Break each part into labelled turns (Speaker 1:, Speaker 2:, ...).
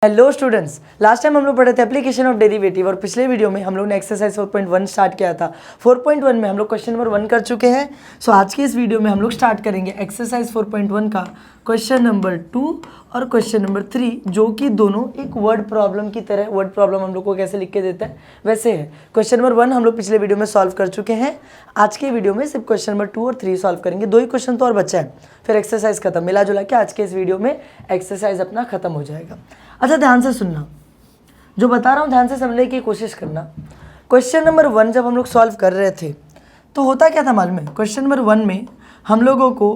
Speaker 1: Hello students, last time हम लोग पढ़े थे एप्लीकेशन ऑफ डेरिवेटिव और पिछले वीडियो में हम लोग ने एक्सरसाइज 4.1 स्टार्ट किया था। 4.1 में हम लोग क्वेश्चन नंबर 1 कर चुके हैं। सो आज के इस वीडियो में हम लोग स्टार्ट करेंगे एक्सरसाइज 4.1 का क्वेश्चन नंबर 2 और क्वेश्चन नंबर 3, जो कि दोनों एक वर्ड प्रॉब्लम की तरह। वर्ड प्रॉब्लम हम लोग को कैसे लिख के देता है वैसे है। क्वेश्चन नंबर 1 हम लोग पिछले वीडियो में सॉल्व कर चुके हैं। आज के वीडियो में सिर्फ क्वेश्चन नंबर 2 और 3 सॉल्व करेंगे। 2 ही क्वेश्चन तो और बचा है, फिर एक्सरसाइज खत्म। मिला जुला के आज के इस वीडियो में एक्सरसाइज अपना खत्म हो जाएगा। अच्छा, ध्यान से सुनना, जो बता रहा हूँ ध्यान से समझने की कोशिश करना। क्वेश्चन नंबर 1 जब हम लोग सॉल्व कर रहे थे तो होता क्या था मालूम है? क्वेश्चन नंबर 1 में हम लोगों को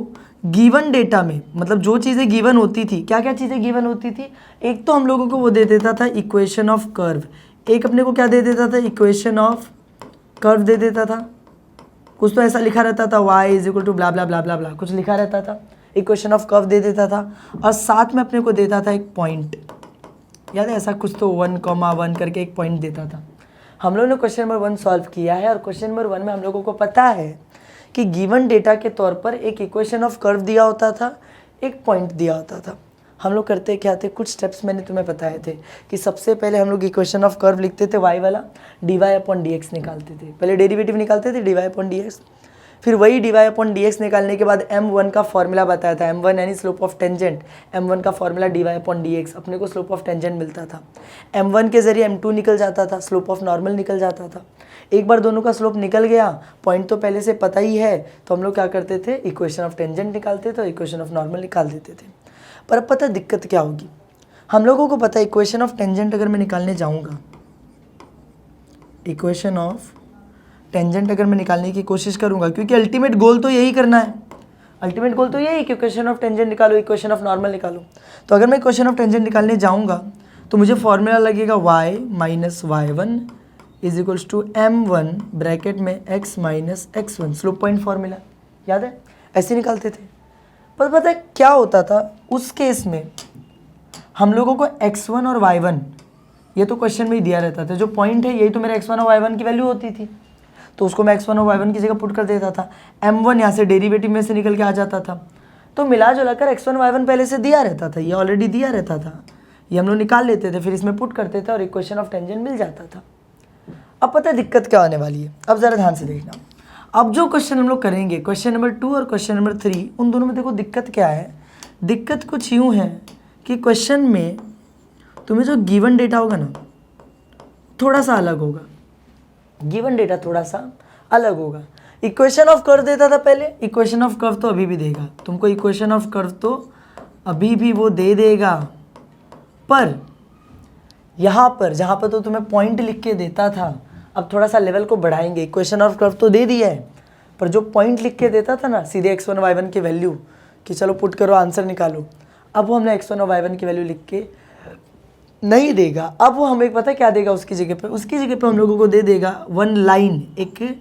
Speaker 1: गिवन डेटा में, मतलब जो चीज़ें गिवन होती थी, क्या क्या चीज़ें गिवन होती थी? एक तो हम लोगों को वो दे देता था इक्वेशन ऑफ कर्व, एक अपने को क्या दे देता था? इक्वेशन ऑफ कर्व दे देता था। कुछ तो ऐसा लिखा रहता था, y इज इक्वल टू ब्ला ब्ला ब्ला ब्ला ब्ला, कुछ लिखा रहता था। इक्वेशन ऑफ कर्व दे देता था और साथ में अपने को देता था एक पॉइंट, याद है? ऐसा कुछ तो 1,1 करके एक पॉइंट देता था। हम लोगों ने क्वेश्चन नंबर 1 सॉल्व किया है और क्वेश्चन नंबर 1 में हम लोगों को पता है कि गिवन डेटा के तौर पर एक इक्वेशन ऑफ कर्व दिया होता था, एक पॉइंट दिया होता था। हम लोग करते क्या थे? कुछ स्टेप्स मैंने तुम्हें बताए थे कि सबसे पहले हम लोग इक्वेशन ऑफ कर्व लिखते थे, y वाला, dy/dx निकालते थे। पहले डेरिवेटिव निकालते थे dy/dx, फिर वही dy/dx निकालने के बाद m1 का फॉर्मूला बताया था। m1 यानी स्लोप ऑफ टेंजेंट, m1 का फॉर्मूला dy/dx, अपने को स्लोप ऑफ टेंजेंट मिलता था। m1 के जरिए m2 निकल जाता था, स्लोप ऑफ नॉर्मल निकल जाता था। एक बार दोनों का स्लोप निकल गया, पॉइंट तो पहले से पता ही है, तो हम लोग क्या करते थे? इक्वेशन ऑफ टेंजेंट निकालते थे और इक्वेशन ऑफ नॉर्मल निकाल देते थे। पर अब पता दिक्कत क्या होगी? हम लोगों को पता है इक्वेशन ऑफ टेंजेंट अगर मैं निकालने जाऊँगा, इक्वेशन ऑफ टेंजेंट अगर मैं निकालने की कोशिश करूंगा, क्योंकि अल्टीमेट गोल तो यही करना है, अल्टीमेट गोल तो यही कि इक्वेशन ऑफ टेंजेंट निकालो, इक्वेशन ऑफ नॉर्मल निकालो। तो अगर मैं इक्वेशन ऑफ टेंजेंट निकालने जाऊंगा तो मुझे फॉर्मूला लगेगा y minus y1 is equals to m1 bracket में x minus x1, slope point formula, याद है? ऐसे निकालते थे। पर पता है क्या होता था उस केस में? हम लोगों को x1 और y1 ये तो क्वेश्चन में ही दिया रहता था, जो पॉइंट है यही तो मेरा x1 और y1 की वैल्यू होती थी, तो उसको मैं x1 और y1 की जगह पुट कर देता था। m1 यहाँ से डेरिवेटिव में से निकल के आ जाता था, तो मिला जुला कर x1 y1 पहले से दिया रहता था, ये ऑलरेडी दिया रहता था, ये हम लोग निकाल लेते थे, फिर इसमें पुट करते थे और इक्वेशन ऑफ टेंजेंट मिल जाता था। अब पता है दिक्कत क्या होने वाली है? अब ज़रा ध्यान से देखना। अब जो क्वेश्चन हम लोग करेंगे, क्वेश्चन नंबर 2 और क्वेश्चन नंबर 3, उन दोनों में देखो दिक्कत क्या है। दिक्कत कुछ यूँ है कि क्वेश्चन में तुम्हें जो गिवन डेटा होगा ना, थोड़ा सा अलग होगा। गिवन डेटा थोड़ा सा अलग होगा। इक्वेशन ऑफ कर्व देता था पहले, इक्वेशन ऑफ कर्व तो अभी भी देगा तुमको, इक्वेशन ऑफ कर्व तो अभी भी वो दे देगा। पर यहाँ पर जहाँ पर तो तुम्हें पॉइंट लिख के देता था, अब थोड़ा सा लेवल को बढ़ाएंगे। इक्वेशन ऑफ कर्व तो दे दिया है, पर जो पॉइंट लिख के देता था ना सीधे x1 y1 की वैल्यू, कि चलो पुट करो आंसर निकालो, अब वो हमने x1 और y1 की वैल्यू लिख के नहीं देगा। अब वो हमें पता क्या देगा उसकी जगह पे? उसकी जगह पे हम लोगों को दे देगा वन लाइन, एक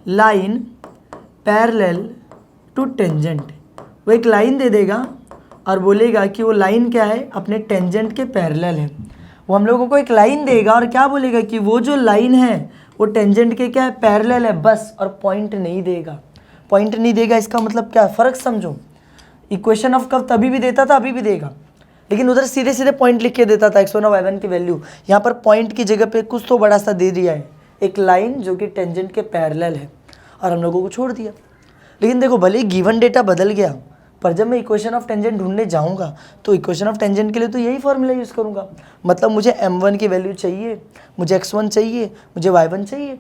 Speaker 1: लाइन पैरेलल टू टेंजेंट। वो एक लाइन दे देगा और बोलेगा कि वो लाइन क्या है? अपने टेंजेंट के पैरेलल है। वो हम लोगों को एक लाइन देगा और क्या बोलेगा कि वो जो लाइन है वो टेंजेंट के क्या है? पैरेलल है, बस। और पॉइंट नहीं देगा। पॉइंट नहीं देगा इसका मतलब क्या? फ़र्क समझो। इक्वेशन ऑफ कर्व तभी भी देता था, अभी भी देगा, लेकिन उधर सीधे सीधे पॉइंट लिख के देता था x1 और y1 की वैल्यू। यहाँ पर पॉइंट की जगह पे कुछ तो बड़ा सा दे दिया है, एक लाइन जो कि टेंजेंट के पैरेलल है, और हम लोगों को छोड़ दिया। लेकिन देखो, भले ही गिवन डेटा बदल गया, पर जब मैं इक्वेशन ऑफ टेंजेंट ढूंढने जाऊँगा तो इक्वेशन ऑफ टेंजेंट के लिए तो यही फॉर्मूला यूज़ करूँगा। मतलब मुझे m1 की वैल्यू चाहिए, मुझे x1 चाहिए, मुझे y1 चाहिए।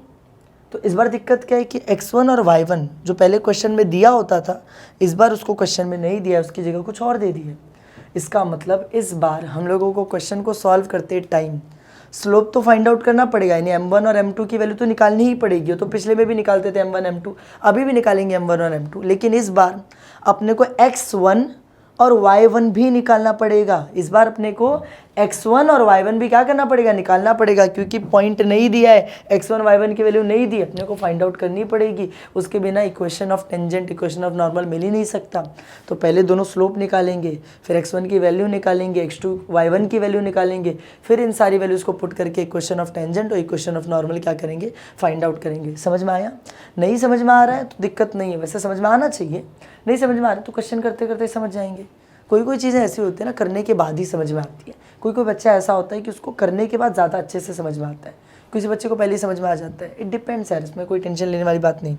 Speaker 1: तो इस बार दिक्कत क्या है कि x1 और y1 जो पहले क्वेश्चन में दिया होता था, इस बार उसको क्वेश्चन में नहीं दिया, उसकी जगह कुछ और दे दिया। इसका मतलब इस बार हम लोगों को क्वेश्चन को सॉल्व करते टाइम स्लोप तो फाइंड आउट करना पड़ेगा, यानी m1 और m2 की वैल्यू तो निकालनी ही पड़ेगी। तो पिछले में भी निकालते थे m1 m2, अभी भी निकालेंगे m1 और m2, लेकिन इस बार अपने को x1 और y1 भी निकालना पड़ेगा। इस बार अपने को x1 और y1 भी क्या करना पड़ेगा? निकालना पड़ेगा, क्योंकि पॉइंट नहीं दिया है, x1 y1 की वैल्यू नहीं दी, अपने को फाइंड आउट करनी पड़ेगी। उसके बिना equation of tangent, equation of normal मिल ही नहीं सकता। तो पहले दोनों स्लोप निकालेंगे, फिर x1 की वैल्यू निकालेंगे, x2 y1 की वैल्यू निकालेंगे, फिर इन सारी वैल्यूज़ को पुट करके इक्वेशन ऑफ टेंजेंट और इक्वेशन ऑफ नॉर्मल क्या करेंगे? फाइंड आउट करेंगे। समझ में आया? नहीं समझ में आ रहा है तो दिक्कत नहीं है, वैसे समझ में आना चाहिए। नहीं समझ में आ रहा है तो क्वेश्चन करते करते समझ जाएंगे। कोई कोई चीज़ें ऐसी होती है ना करने के बाद ही समझ में आती है, कोई कोई बच्चा ऐसा होता है कि उसको करने के बाद ज़्यादा अच्छे से समझ में आता है, किसी बच्चे को पहले ही समझ में आ जाता है। इट डिपेंड्स यार, इसमें कोई टेंशन लेने वाली बात नहीं।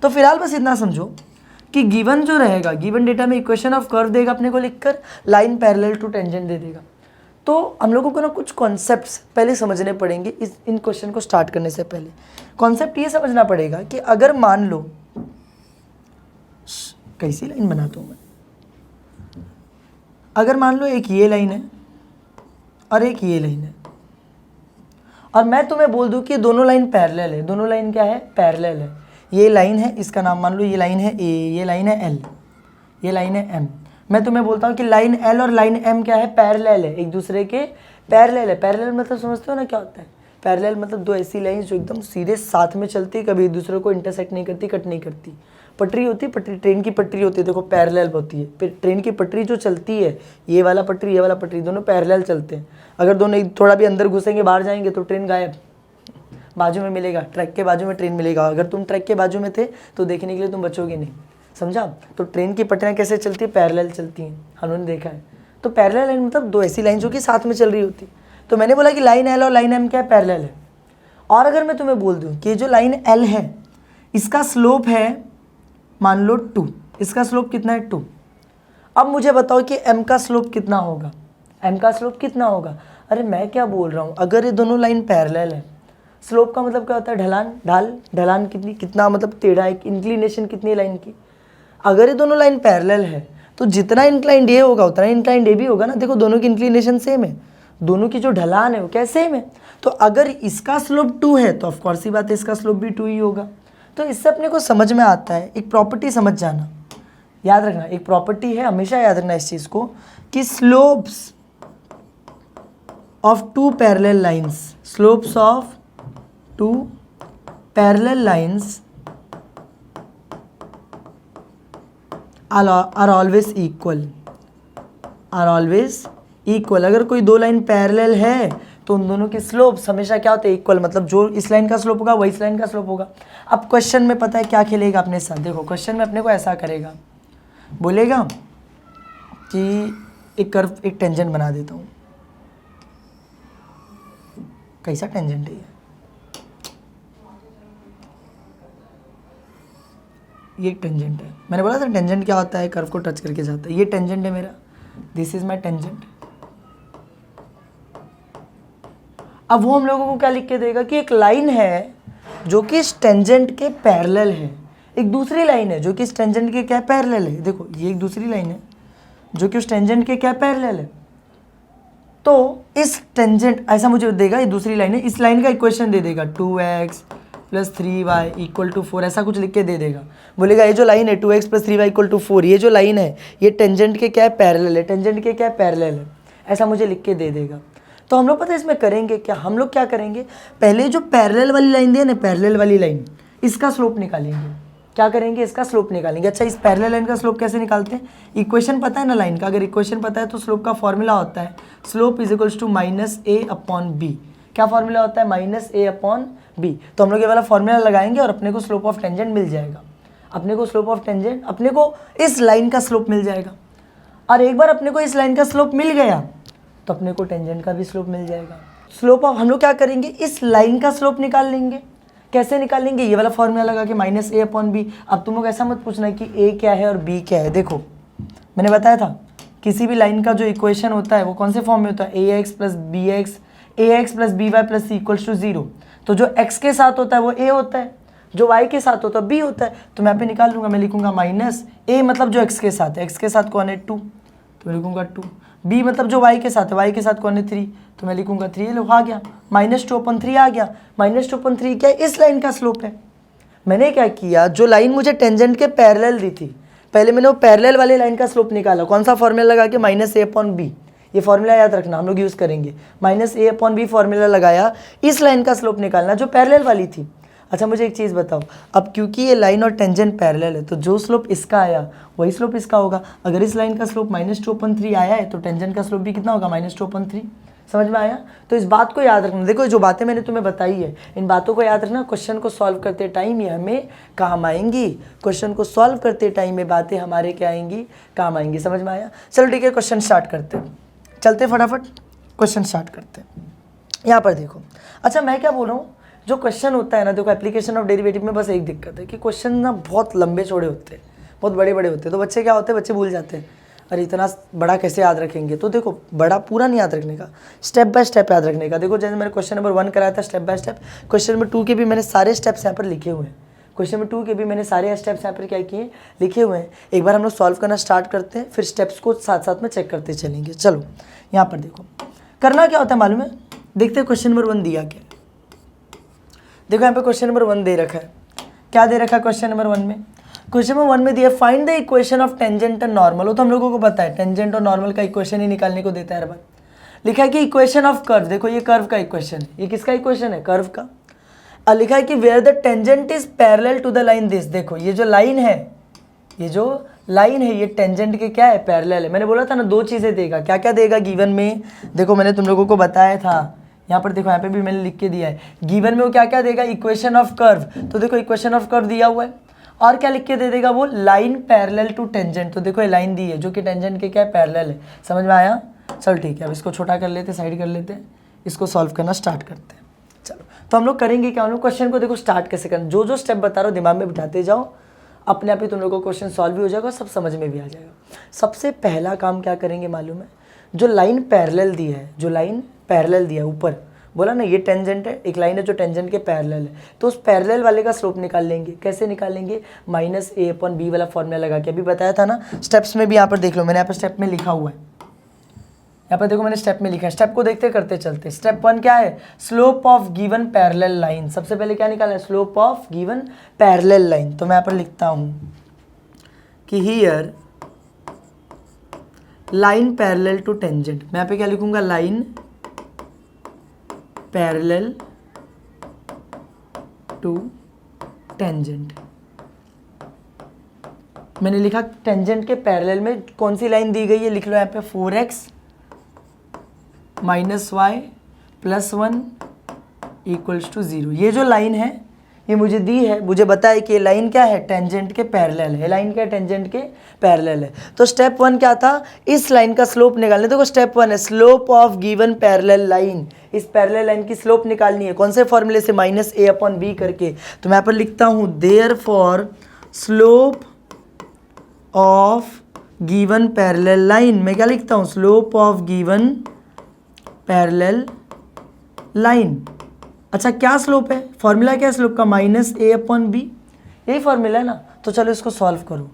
Speaker 1: तो फिलहाल बस इतना समझो कि गिवन जो रहेगा, गिवन डेटा में इक्वेशन ऑफ कर्व देगा अपने को लिखकर, लाइन पैरेलल टू टेंजेंट दे देगा। तो हम लोगों को ना कुछ कॉन्सेप्ट्स पहले समझने पड़ेंगे इन क्वेश्चन को स्टार्ट करने से पहले। कॉन्सेप्ट ये समझना पड़ेगा कि अगर मान लो, कैसी लाइन बनाता हूँ मैं, अगर मान लो एक ये लाइन है और एक ये लाइन है, और मैं तुम्हें बोल दूं कि दोनों लाइन पैरेलल है। दोनों लाइन क्या है? पैरेलल है। ये लाइन है, इसका नाम मान लो, ये लाइन है ए, ये लाइन है एल, ये लाइन है एम। मैं तुम्हें बोलता हूँ कि लाइन एल और लाइन एम क्या है? पैरेलल है, एक दूसरे के पैरेलल है। पैरेलल मतलब समझते हो ना क्या होता है? पैरेलल मतलब दो ऐसी लाइन जो एकदम सीधे साथ में चलती, कभी एक दूसरे को इंटरसेक्ट नहीं करती, कट नहीं करती। पटरी होती है, पटरी, ट्रेन की पटरी होती है, देखो पैरेलल होती है। फिर ट्रेन की पटरी जो चलती है, ये वाला पटरी, ये वाला पटरी, दोनों पैरेलल चलते हैं। अगर दोनों थोड़ा भी अंदर घुसेंगे, बाहर जाएंगे तो ट्रेन गायब, बाजू में मिलेगा, ट्रैक के बाजू में ट्रेन मिलेगा। अगर तुम ट्रैक के बाजू में थे तो देखने के लिए तुम बचोगे नहीं, समझा? तो ट्रेन की पटरियाँ कैसे चलती है? पैरेलल चलती हैं, हमने देखा है। तो पैरेलल लाइन मतलब दो ऐसी लाइन जो कि साथ में चल रही होती। तो मैंने बोला कि लाइन एल और लाइन एम क्या है? पैरेलल है। और अगर मैं तुम्हें बोल दूँ कि जो लाइन एल है इसका स्लोप है मान लो 2, इसका स्लोप कितना है? 2। अब मुझे बताओ कि m का स्लोप कितना होगा? m का स्लोप कितना होगा? अरे मैं क्या बोल रहा हूँ, अगर ये दोनों लाइन पैरेलल है, स्लोप का मतलब क्या होता है? ढलान, ढलान कितनी, कितना मतलब टेढ़ा है, इंक्लिनेशन कितनी लाइन की। अगर ये दोनों लाइन पैरेलल है तो जितना इंक्लाइंड ये होगा उतना इंक्लाइंड ये भी होगा ना। देखो दोनों की इंक्लिनेशन सेम है, दोनों की जो ढलान है वो क्या सेम है। तो अगर इसका स्लोप 2 है तो ऑफकोर्स ही बात है इसका स्लोप भी 2 ही होगा। तो इससे अपने को समझ में आता है, एक प्रॉपर्टी समझ जाना, याद रखना, एक प्रॉपर्टी है, हमेशा याद रखना इस चीज़ को, कि slopes of 2 parallel lines, slopes of 2 parallel lines are always equal, are always equal. अगर कोई दो लाइन पैरेलल है तो उन दोनों के स्लोप्स हमेशा क्या होते हैं? इक्वल। मतलब जो इस लाइन का स्लोप होगा वही इस लाइन का स्लोप होगा। अब क्वेश्चन में पता है क्या खेलेगा अपने साथ? देखो क्वेश्चन में अपने को ऐसा करेगा, बोलेगा कि एक कर्व, एक टेंजेंट बना देता हूँ। कैसा टेंजेंट है ये? एक टेंजेंट है। मैंने बोला था टेंजेंट क्या होता है? कर्व को टच करके जाता है। ये टेंजेंट है मेरा, दिस इज माई टेंजेंट। अब वो हम लोगों को क्या लिख के देगा कि एक लाइन है जो कि इस टेंजेंट के पैरेलल है, एक दूसरी लाइन है जो कि इस टेंजेंट के क्या पैरेलल है। देखो ये एक दूसरी लाइन है जो कि उस टेंजेंट के क्या पैरेलल है। तो इस टेंजेंट ऐसा मुझे देगा, ये दूसरी लाइन है, इस लाइन का इक्वेशन दे देगा 2x + 3y = 4, ऐसा कुछ लिख के दे देगा। बोलेगा ये जो लाइन है 2x + 3y = 4, ये जो लाइन है ये टेंजेंट के क्या पैरेलल है, टेंजेंट के क्या पैरेलल है, ऐसा मुझे लिख के दे देगा। तो हम लोग पता है इसमें करेंगे क्या? हम लोग क्या करेंगे, पहले जो पैरेलल वाली लाइन दी ना, पैरेलल वाली लाइन, इसका स्लोप निकालेंगे। क्या करेंगे? इसका स्लोप निकालेंगे। अच्छा इस पैरेलल लाइन का स्लोप कैसे निकालते हैं? इक्वेशन पता है ना लाइन का? अगर इक्वेशन पता है तो स्लोप का फॉर्मूला होता है स्लोप = -a/b। क्या फॉर्मूला होता है? -a/b। तो हम लोग ये वाला फॉर्मूला लगाएंगे और अपने को स्लोप ऑफ टेंजेंट मिल जाएगा। अपने को स्लोप ऑफ टेंजेंट, अपने को इस लाइन का स्लोप मिल जाएगा। और एक बार अपने को इस लाइन का स्लोप मिल गया तो अपने को टेंजेंट का भी स्लोप मिल जाएगा। स्लोप ऑफ हम लोग क्या करेंगे, इस लाइन का स्लोप निकाल लेंगे। कैसे निकालेंगे? ये वाला फॉर्मूला लगा के -a/b। अब तुम लोग ऐसा मत पूछना कि a क्या है और b क्या है। देखो मैंने बताया था किसी भी लाइन का जो इक्वेशन होता है वो कौन से फॉर्म में होता है? ax + bx, ax + by + c = 0। तो जो x के साथ होता है वो a होता है, जो y के साथ होता है b होता है। तो मैं यहाँ पे निकाल लूँगा, मैं लिखूँगा -a मतलब जो x के साथ है, x के साथ कौन है? 2, तो मैं लिखूँगा 2। b मतलब जो y के साथ है, y के साथ कौन है? 3, तो मैं लिखूँगा 3। ये लो आ गया, -2/3 आ गया। -2/3 क्या है? इस लाइन का स्लोप है। मैंने क्या किया, जो लाइन मुझे टेंजेंट के पैरेलल दी थी, पहले मैंने वो पैरेलल वाले लाइन का स्लोप निकाला। कौन सा फॉर्मूला लगा के? -a/b। ये फॉर्मूला याद रखना, हम लोग यूज़ करेंगे। -a/b फॉर्मूला लगाया, इस लाइन का स्लोप निकालना जो पैरेलल वाली थी। अच्छा मुझे एक चीज़ बताओ, अब क्योंकि ये लाइन और टेंजेंट पैरेलल है तो जो स्लोप इसका आया वही स्लोप इसका होगा। अगर इस लाइन का स्लोप -2/3 आया है तो टेंजेंट का स्लोप भी कितना होगा? -2/3। समझ में आया? तो इस बात को याद रखना। देखो जो बातें मैंने तुम्हें बताई है, इन बातों को याद रखना। क्वेश्चन को सॉल्व करते टाइम ये हमें काम आएंगी। क्वेश्चन को सॉल्व करते टाइम ये बातें हमारे क्या आएंगी, काम आएंगी। समझ में आया? चलो ठीक है, क्वेश्चन स्टार्ट करते हैं। चलते फटाफट क्वेश्चन स्टार्ट करते हैं। यहाँ पर देखो, अच्छा मैं क्या बोल रहा हूँ, जो क्वेश्चन होता है ना, देखो एप्लीकेशन ऑफ डेरिवेटिव में बस एक दिक्कत है कि क्वेश्चन ना बहुत लंबे चौड़े होते हैं, बहुत बड़े बड़े होते हैं। तो बच्चे क्या होते हैं, बच्चे भूल जाते हैं, अरे इतना बड़ा कैसे याद रखेंगे। तो देखो बड़ा पूरा नहीं याद रखने का, स्टेप बाय स्टेप याद रखने का। देखो जैसे मैंने क्वेश्चन नंबर 1 कराया था step by step, question number 2 के भी मैंने सारे स्टेप्स यहाँ पर लिखे हुए हैं। क्वेश्चन नंबर 2 के भी मैंने सारे स्टेप्स यहाँ पर क्या किए, लिखे हुए हैं। एक बार हम लोग सॉल्व करना स्टार्ट करते हैं, फिर स्टेप्स को साथ साथ में चेक करते चलेंगे। चलो यहाँ पर देखो करना क्या होता है मालूम है, देखते हैं क्वेश्चन नंबर 1 दिया क्या। देखो यहाँ पे क्वेश्चन नंबर 1 दे रखा है, क्या दे रखा है क्वेश्चन नंबर 1 में? क्वेश्चन नंबर 1 में दिया find the equation of tangent and normal. वो तो हम लोगों को पता है, टेंजेंट और नॉर्मल का इक्वेशन ही निकालने को देता है हर बार। लिखा है कि इक्वेशन ऑफ कर्व, देखो ये कर्व का इक्वेशन है। ये किसका इक्वेशन है? कर्व का। और लिखा है कि where the tangent is parallel to the line this. देखो ये जो लाइन है, ये जो लाइन है ये टेंजेंट के क्या है, पैरेलल है। मैंने बोला था ना 2 चीज़ें देगा, क्या क्या देगा गिवन में, देखो मैंने तुम लोगों को बताया था। यहाँ पर देखो, यहाँ पे भी मैंने लिख के दिया है, गिवन में वो क्या क्या देगा, इक्वेशन ऑफ कर्व। तो देखो इक्वेशन ऑफ कर्व दिया हुआ है, और क्या लिख के दे देगा वो, लाइन पैरेलल टू टेंजेंट। तो देखो ये लाइन दी है जो कि टेंजेंट के क्या है, पैरेलल है। समझ में आया? चल ठीक है, अब इसको छोटा कर लेते, साइड कर लेते हैं, इसको सॉल्व करना स्टार्ट करते हैं। चलो तो हम लोग करेंगे क्या, हम लोग क्वेश्चन को देखो स्टार्ट कैसे करना, जो जो स्टेप बता रहा हूँ दिमाग में बिठाते जाओ, अपने आप ही तुम लोग को क्वेश्चन सॉल्व भी हो जाएगा, सब समझ में भी आ जाएगा। सबसे पहला काम क्या करेंगे मालूम है, जो लाइन पैरेलल दी है, जो लाइन पैरेलल दिया है ऊपर, बोला ना ये टेंजेंट है, एक लाइन है जो टेंजेंट के पैरेलल है, तो उस पैरेलल वाले का स्लोप निकाल लेंगे। कैसे निकालेंगे? -a/b वाला फॉर्मूला लगा के, अभी बताया था ना। स्टेप्स में भी यहाँ पर देख लो, मैंने यहाँ पर स्टेप में लिखा हुआ है, यहाँ पर देखो मैंने स्टेप में लिखा है। स्टेप को देखते करते चलते। स्टेप 1 क्या है, slope of given parallel line. सबसे पहले क्या निकालना है, slope of given parallel line. तो मैं यहाँ पर लिखता हूँ कि here line parallel to tangent. मैं यहाँ पे क्या लिखूंगा, लाइन पैरेलल टू टेंजेंट। मैंने लिखा टेंजेंट के पैरेलल में कौन सी लाइन दी गई है, लिख लो यहाँ पे 4x - y + 1 = 0। ये जो लाइन है ये मुझे दी है, मुझे बताया कि ये लाइन क्या है, टेंजेंट के पैरेलल है। लाइन क्या है, टेंजेंट के पैरेलल है। तो स्टेप 1 क्या था, इस लाइन का स्लोप निकालने। देखो स्टेप 1 है slope of given parallel line. इस पैरेलल लाइन की स्लोप निकालनी है, कौन से फॉर्मूले से, -a/b करके। तो मैं यहाँ पर लिखता हूँ therefore slope of given parallel line. मैं क्या लिखता हूँ, slope of given parallel line. अच्छा क्या स्लोप है, फॉर्मूला क्या है स्लोप का, -a/b, यही फॉर्मूला है ना। तो चलो इसको सॉल्व करो,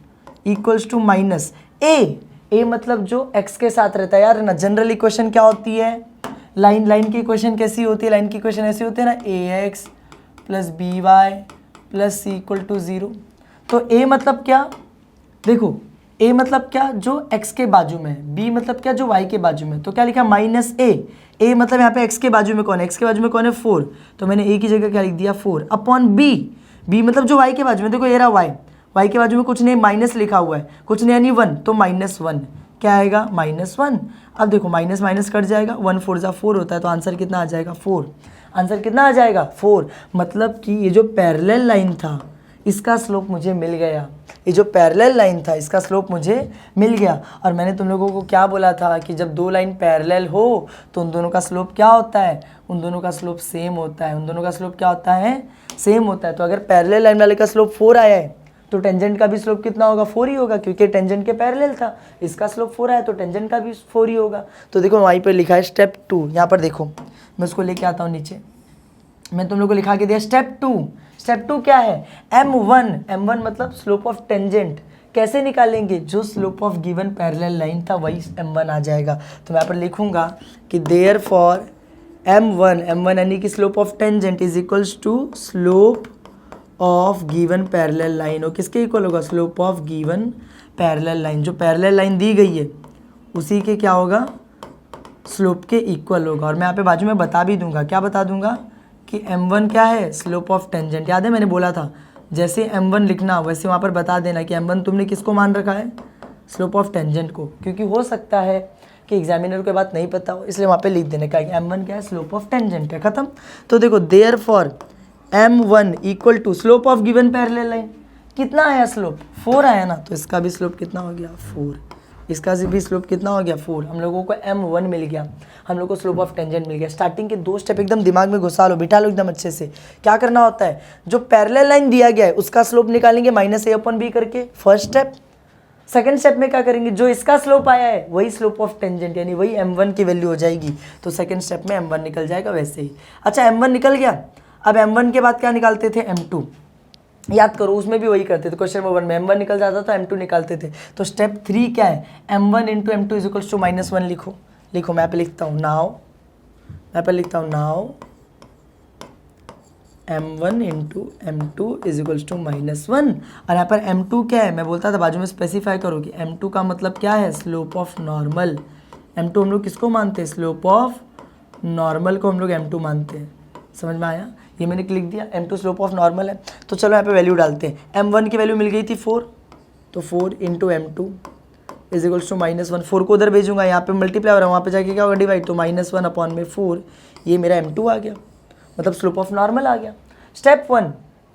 Speaker 1: इक्वल्स टू -a मतलब जो x के साथ रहता है यार ना। जनरल इक्वेशन क्या होती है, लाइन की इक्वेशन कैसी होती है, लाइन की इक्वेशन ऐसी होती है ना, ax + by + c = 0। तो a मतलब क्या, देखो a मतलब क्या, जो x के बाजू में है, b मतलब क्या, जो y के बाजू में। तो क्या लिखा, -a मतलब यहाँ पे x के बाजू में कौन है, x के बाजू में कौन है, 4। तो मैंने a की जगह क्या लिख दिया, 4/b। b मतलब जो y के बाजू में, देखो ये रहा y के बाजू में कुछ नहीं, माइनस लिखा हुआ है, कुछ नहीं यानी 1, तो -1 क्या आएगा, -1। अब देखो माइनस माइनस कट जाएगा, 1 4 जा 4 होता है, तो आंसर कितना आ जाएगा, 4। आंसर कितना आ जाएगा, 4। मतलब कि ये जो पैरेलल लाइन था इसका स्लोप मुझे मिल गया, ये जो पैरेलल लाइन था इसका स्लोप मुझे मिल गया। और मैंने तुम लोगों को क्या बोला था कि जब 2 लाइन पैरेलल हो तो उन दोनों का स्लोप क्या होता है, उन दोनों का स्लोप सेम होता है। उन दोनों का स्लोप क्या होता है, सेम होता है। तो अगर पैरेलल लाइन वाले का स्लोप 4 आया है तो टेंजेंट का भी स्लोप कितना होगा, 4 ही होगा, क्योंकि टेंजेंट के पैरेलल था। इसका स्लोप 4 आया तो टेंजेंट का भी 4 ही होगा। तो देखो वहीं पर लिखा है स्टेप 2, यहाँ पर देखो मैं उसको लेके आता हूँ नीचे, मैं तुम लोग को लिखा के दिया स्टेप 2। स्टेप 2 क्या है, m1 मतलब स्लोप ऑफ टेंजेंट। कैसे निकालेंगे, जो slope of given parallel line था वही m1 आ जाएगा। तो मैं यहाँ पर लिखूंगा कि देयरफॉर m1 यानी कि slope of tangent is equals to slope of given parallel line. और किसके इक्वल होगा, slope of given parallel line. जो पैरेलल लाइन दी गई है उसी के क्या होगा, स्लोप के इक्वल होगा। और मैं यहाँ पे बाजू में बता भी दूंगा, क्या बता दूंगा कि m1 क्या है, स्लोप ऑफ टेंजेंट। याद है मैंने बोला था जैसे m1 लिखना वैसे वहाँ पर बता देना कि m1 तुमने किसको मान रखा है, स्लोप ऑफ टेंजेंट को। क्योंकि हो सकता है कि एग्जामिनर को बात नहीं पता हो, इसलिए वहाँ पे लिख देने का m1 क्या है, स्लोप ऑफ टेंजेंट है, खत्म। तो देखो therefore m1 equal to slope of given parallel line, कितना आया स्लोप, 4 आया ना, तो इसका भी स्लोप कितना हो गया, 4, इसका भी स्लोप कितना हो गया, 4। हम लोगों को m1 मिल गया, हम लोग को स्लोप ऑफ टेंजेंट मिल गया। स्टार्टिंग के 2 स्टेप एकदम दिमाग में घुसा लो, बिठा लो एकदम अच्छे से। क्या करना होता है, जो पैरेलल लाइन दिया गया है उसका स्लोप निकालेंगे -a/b करके, फर्स्ट स्टेप। सेकंड स्टेप में क्या करेंगे, जो इसका स्लोप आया है वही स्लोप ऑफ टेंजेंट यानी वही m1 की वैल्यू हो जाएगी, तो सेकंड स्टेप में m1 निकल जाएगा वैसे ही। अच्छा m1 निकल गया, अब m1 के बाद क्या निकालते थे, m2, याद करो उसमें भी वही करते थे, क्वेश्चन नंबर 1 में m1 निकल जाता था, m2 निकालते थे। तो स्टेप 3 क्या है, m1 into m2 is equals to -1 लिखो मैं पे लिखता हूँ now, m1 into m2 is equals to -1, और यहाँ पर m2 क्या है, मैं बोलता था बाजू में स्पेसिफाई करो कि m2 का मतलब क्या है, स्लोप ऑफ नॉर्मल। m2 हम लोग किसको मानते हैं, स्लोप ऑफ नॉर्मल को हम लोग m2 मानते हैं, समझ में आया, ये मैंने लिख दिया, m2 स्लोप ऑफ नॉर्मल है। तो चलो यहाँ पे वैल्यू डालते हैं, m1 की वैल्यू मिल गई थी 4, तो 4 into m2 is equals to -1, 4 को उधर भेजूंगा, यहाँ पे मल्टीप्लाई हो रहा है, वहाँ पे जाके क्या होगा, डिवाइड, तो -1/4, ये मेरा m2 आ गया, मतलब स्लोप ऑफ नॉर्मल आ गया। स्टेप 1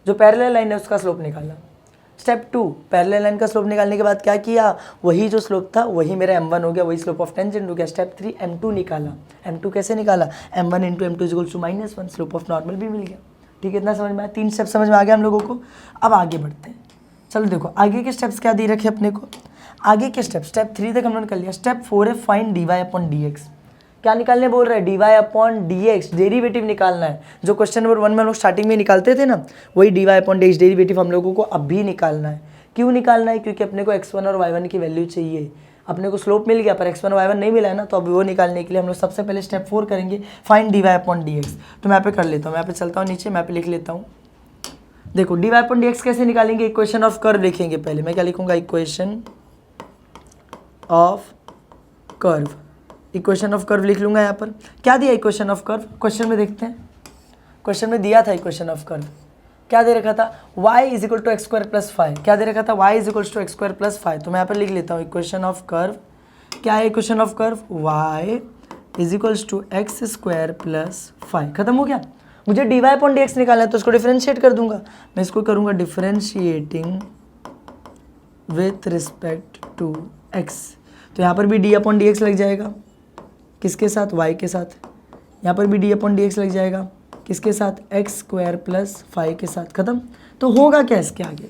Speaker 1: जो पैरेलल लाइन है उसका स्लोप निकाला। स्टेप 2 पैरेलल लाइन का स्लोप निकालने के बाद क्या किया, वही जो स्लोप था वही मेरा m1 हो गया, वही स्लोप ऑफ टेंजेंट हो गया। स्टेप 3 m2 निकाला, m2 कैसे निकाला, m1 into m2 is equals to -1, slope of normal भी मिल गया। ठीक है, इतना समझ में आया, 3 स्टेप समझ में आ गया हम लोगों को। अब आगे बढ़ते हैं, चलो देखो आगे के स्टेप्स क्या दे रखे अपने को, आगे के स्टेप 3 तक हम लोगों ने कर लिया। स्टेप 4 है फाइंड dy/dx, क्या निकालने बोल रहे हैं, dy/dx, डेरिवेटिव निकालना है। जो क्वेश्चन नंबर 1 में हम लोग स्टार्टिंग में निकालते थे ना, वही dy/dx डेरिवेटिव हम लोगों को अब भी निकालना है। क्यों निकालना है, क्योंकि अपने को x1 और y1 की वैल्यू चाहिए। अपने को स्लोप मिल गया पर x1 y1 नहीं मिला है ना, तो अभी वो निकालने के लिए हम लोग सबसे पहले स्टेप 4 करेंगे, फाइंड dy/dx। तो मैं यहाँ पे कर लेता हूँ, मैं यहाँ पे चलता हूँ नीचे, मैं यहाँ पे लिख लेता हूँ। देखो dy/dx कैसे निकालेंगे, इक्वेशन ऑफ कर्व लिखेंगे पहले। मैं क्या लिखूंगा, equation of curve, equation of curve लिख लूंगा। यहाँ पर क्या दिया इक्वेशन ऑफ कर्व, क्वेश्चन में देखते हैं, क्वेश्चन में दिया था इक्वेशन ऑफ कर्व, क्या दे रखा था, y is equal to x² + 5, क्या दे रखा था, y is equal to x² + 5। तो मैं यहाँ पर लिख लेता हूँ इक्वेशन ऑफ कर्व, क्या है equation of curve, y is equal to x² + 5, खत्म हो गया। मुझे dy/dx निकालना है तो इसको डिफरेंशिएट कर दूंगा, मैं इसको करूंगा differentiating with respect to x। तो यहाँ पर भी d/dx लग जाएगा, किसके साथ, y के साथ। यहाँ पर भी d/dx लग जाएगा, किसके साथ, x² + 5 के साथ, खत्म। तो होगा क्या इसके आगे,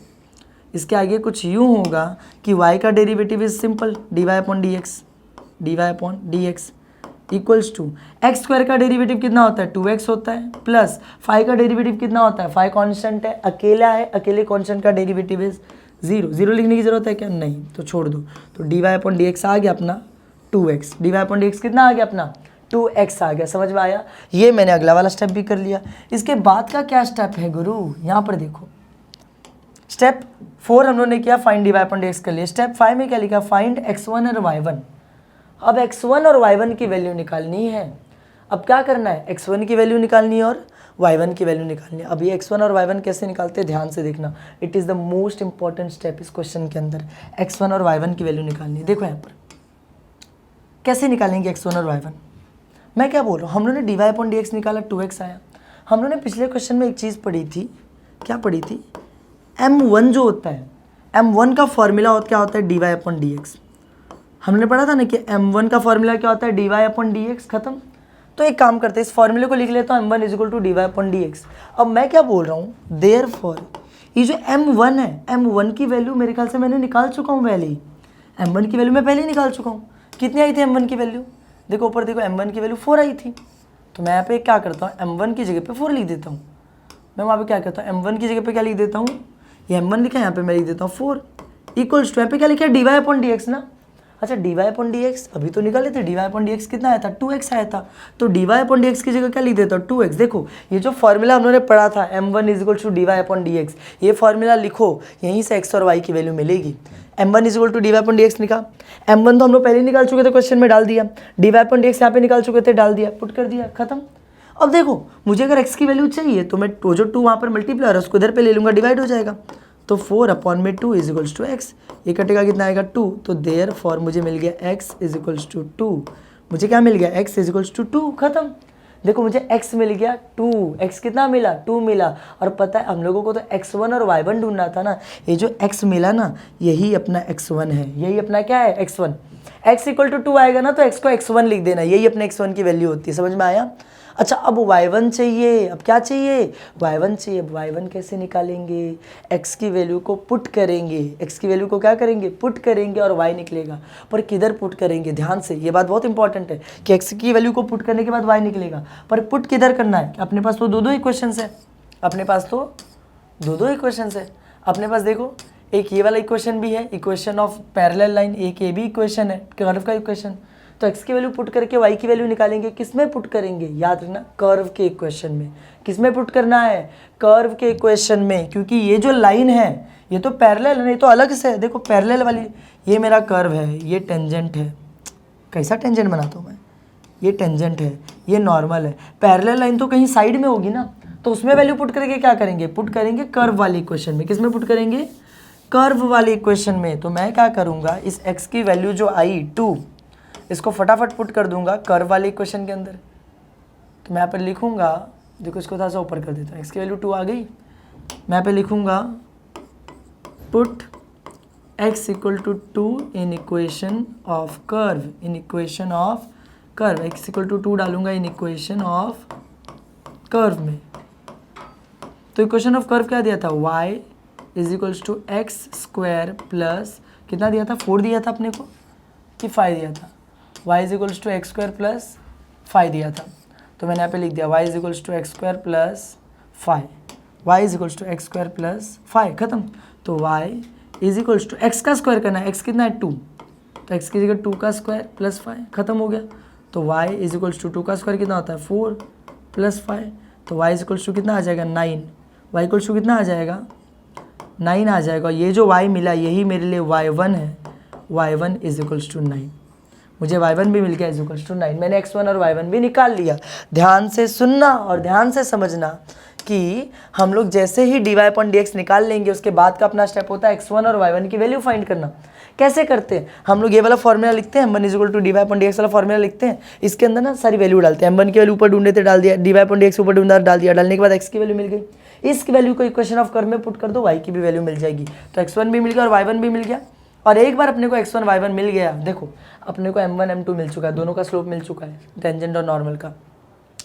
Speaker 1: इसके आगे कुछ यूँ होगा कि y का derivative is simple, dy/dx equals to x² का डेरिवेटिव कितना होता है, 2x होता है, प्लस 5 का डेरिवेटिव कितना होता है, 5 कांस्टेंट है, अकेला है, अकेले कांस्टेंट का डेरिवेटिव इज 0 लिखने की जरूरत है क्या, नहीं, तो छोड़ दो। तो dy/dx आ गया अपना 2x, dy/dx कितना आ गया अपना 2x आ गया, समझ में आया। ये मैंने अगला वाला स्टेप भी कर लिया। इसके बाद का क्या स्टेप है गुरु, यहाँ पर देखो, स्टेप 4 हम लोगों ने किया, फाइंड dy/dx कर लिया। स्टेप 5 में क्या लिखा, फाइंड x1 और y1। अब x1 और y1 की वैल्यू निकालनी है। अब क्या करना है, x1 की वैल्यू निकालनी है और y1 की वैल्यू निकालनी है। अब ये x1 और y1 कैसे निकालते हैं, ध्यान से देखना, it is the most important step इस क्वेश्चन के अंदर। x1 और y1 की वैल्यू निकालनी है। देखो यहाँ पर कैसे निकालेंगे x1 और y1, मैं क्या बोल रहा हूँ, हम लोगों ने dy/dx निकाला, 2x आया। हम लोगों ने पिछले क्वेश्चन में एक चीज़ पढ़ी थी, क्या पढ़ी थी, m1 जो होता है, m1 का फॉर्मूला क्या होता है, dy/dx। हमने पढ़ा था ना कि m1 का फॉर्मूला क्या होता है, dy/dx, खत्म। तो एक काम करते हैं, इस फॉर्मूले को लिख लेता हूँ, m1 is equal to dy/dx। अब मैं क्या बोल रहा हूँ, देयरफॉर ये जो m1 है, m1 की वैल्यू मेरे ख्याल से मैंने निकाल चुका हूँ पहले ही, m1 की वैल्यू मैं पहले ही निकाल चुका हूँ। कितनी आई थी m1 की वैल्यू, देखो ऊपर देखो, m1 की वैल्यू 4 आई थी। तो मैं यहाँ पे क्या करता हूँ, m1 की जगह पे 4 लिख देता हूँ। मैं वहाँ पे क्या करता हूँ, m1 की जगह पे क्या लिख देता हूँ, ये m1 लिखा है, यहाँ पे मैं लिख देता हूँ 4 इक्वल्स टू, यहाँ पे क्या लिखा है, dy/dx ना। अच्छा dy/dx अभी तो निकाले थे, dy/dx कितना आया था, 2x आया था। तो dy/dx की जगह क्या लिख देता हूँ, 2x। देखो ये जो फॉर्मूला हमने पढ़ा था, m1 is equal to dy/dx, ये फॉर्मूला लिखो, यहीं से x और y की वैल्यू मिलेगी। m1 is equal to dy/dx लिखा, m1 तो हम लोग पहले ही निकाल चुके थे, क्वेश्चन में डाल दिया, dy/dx यहाँ पे निकाल चुके थे, डाल दिया, पुट कर दिया, खत्म। अब देखो मुझे अगर x की वैल्यू चाहिए तो मैं वो जो 2 वहाँ पर मल्टीप्लाई है उसको इधर पे ले लूँगा, डिवाइड हो जाएगा। तो 4/2 इज इक्वल्स टू एक्स, ये कटेगा कितना आएगा 2, तो देयर फॉर मुझे मिल गया x इज इक्वल्स टू 2, मुझे क्या मिल गया x इज इक्वल्स टू 2, खत्म। देखो मुझे x मिल गया 2, x कितना मिला 2 मिला, और पता है हम लोगों को तो x1 और y1 ढूंढना था ना, ये जो x मिला ना यही अपना x1 है, यही अपना क्या है x1, x इक्वल टू 2 आएगा ना तो x को x1 लिख देना, यही अपने x1 की वैल्यू होती है, समझ में आया। अच्छा अब y1 चाहिए, अब क्या चाहिए y1 चाहिए, अब y1 कैसे निकालेंगे, x की वैल्यू को पुट करेंगे, x की वैल्यू को क्या करेंगे पुट करेंगे और y निकलेगा, पर किधर पुट करेंगे, ध्यान से ये बात बहुत इंपॉर्टेंट है कि x की वैल्यू को पुट करने के बाद y निकलेगा, पर पुट किधर करना है, अपने पास तो दो इक्वेशंस है, अपने पास तो दो इक्वेशंस है, अपने पास देखो एक ये वाला इक्वेशन भी है, इक्वेशन ऑफ पैरेलल लाइन, एक ये भी इक्वेशन है कर्व का इक्वेशन, तो x की वैल्यू पुट करके y की वैल्यू निकालेंगे, किसमें पुट करेंगे, याद रखना कर्व के इक्वेशन में, किसमें पुट करना है कर्व के इक्वेशन में, क्योंकि ये जो लाइन है ये तो पैरेलल है, नहीं तो अलग से है, देखो पैरेलल वाली ये मेरा कर्व है, ये टेंजेंट है, कैसा टेंजेंट बनाता हूँ मैं, ये टेंजेंट है, ये नॉर्मल है, पैरेलल लाइन तो कहीं साइड में होगी ना, तो उसमें वैल्यू पुट करके क्या करेंगे, पुट करेंगे कर्व वाली इक्वेशन में, किसमें पुट करेंगे कर्व वाली इक्वेशन में। तो मैं क्या करूँगा, इस x की वैल्यू जो आई 2, इसको फटाफट पुट कर दूंगा कर्व वाले इक्वेशन के अंदर, तो मैं यहाँ पर लिखूंगा, देखो इसको थोड़ा सा ऊपर कर देता हूँ, x की वैल्यू 2 आ गई, मैं यहाँ पे लिखूंगा put x equal to 2 in equation of curve, in equation of curve, x equal to 2 डालूंगा इन इक्वेशन ऑफ कर्व में। तो इक्वेशन ऑफ कर्व क्या दिया था, y is equals to x square plus कितना दिया था 4 दिया था अपने को कि 5 दिया था, y is equals to x square plus 5 दिया था, तो मैंने यहाँ पे लिख दिया y is equals to x square plus 5, y is equals to x square plus 5, खत्म। तो y is equals to x का स्क्वायर करना है, x कितना है 2, तो x की जगह 2 का स्क्वायर प्लस 5, खत्म हो गया। तो y इज इक्वल्स टू 2 का स्क्वायर कितना होता है 4 प्लस 5, तो y इज इक्वल्स टू कितना आ जाएगा 9, y इक्वल्स टू कितना आ जाएगा 9 आ जाएगा, ये जो y मिला यही मेरे लिए y1 है, y1 इज इक्वल्स टू 9, मुझे y1 भी मिल गया इज इक्वल्स टू 9, मैंने x1 और y1 भी निकाल लिया। ध्यान से सुनना और ध्यान से समझना कि हम लोग जैसे ही dy/dx निकाल लेंगे उसके बाद का अपना स्टेप होता है x1 और y1 की वैल्यू फाइंड करना। कैसे करते हैं हम लोग, ये वाला फॉर्मूला लिखते हैं, m1 is equal to dy/dx वाला फॉर्मूला लिखते हैं, इसके अंदर ना सारी वैल्यू डालते हैं, m1 की वैल्यू ऊपर ढूंढे थे डाल दिया, dy/dx ऊपर ढूंढा डाल दिया, डालने के बाद x की वैल्यू मिल गई, इस वैल्यू को इक्वेशन ऑफ कर्व में पुट कर दो, y की भी वैल्यू मिल जाएगी, तो x1 भी मिल गया और y1 भी मिल गया। और एक बार अपने को x1 y1 मिल गया, देखो अपने को m1 m2 मिल चुका है, दोनों का स्लोप मिल चुका है, टेंजेंट और नॉर्मल का,